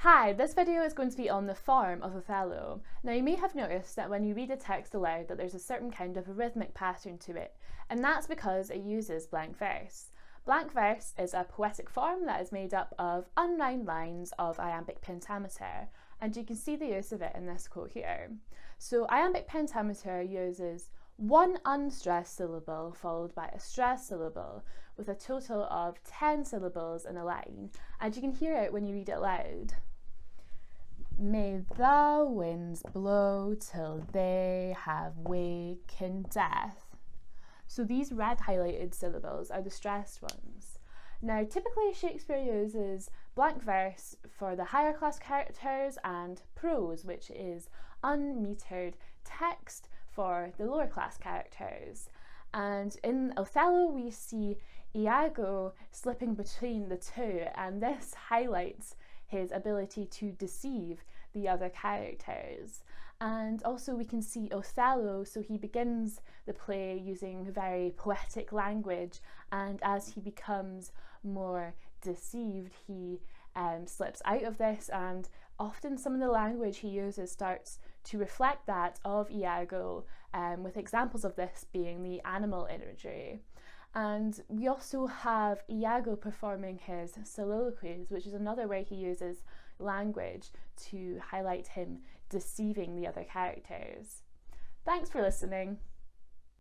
Hi, this video is going to be on the form of Othello. Now you may have noticed that when you read a text aloud that there's a certain kind of a rhythmic pattern to it, and that's because it uses blank verse. Blank verse is a poetic form that is made up of unrhymed lines of Iambic pentameter, and you can see the use of it in this quote here. So Iambic pentameter uses one unstressed syllable followed by a stressed syllable with a total of 10 syllables in a line, and you can hear it when you read it loud. May the winds blow till they have wakened death. So these red highlighted syllables are the stressed ones. Now typically Shakespeare uses blank verse for the higher class characters and prose, which is unmetered text for the lower class characters. And in Othello we see Iago slipping between the two, and this highlights his ability to deceive the other characters. And also we can see Othello, so he begins the play using very poetic language, and as he becomes more deceived he slips out of this, and often some of the language he uses starts to reflect that of Iago, with examples of this being the animal imagery. And we also have Iago performing his soliloquies, which is another way he uses language to highlight him deceiving the other characters. Thanks for listening.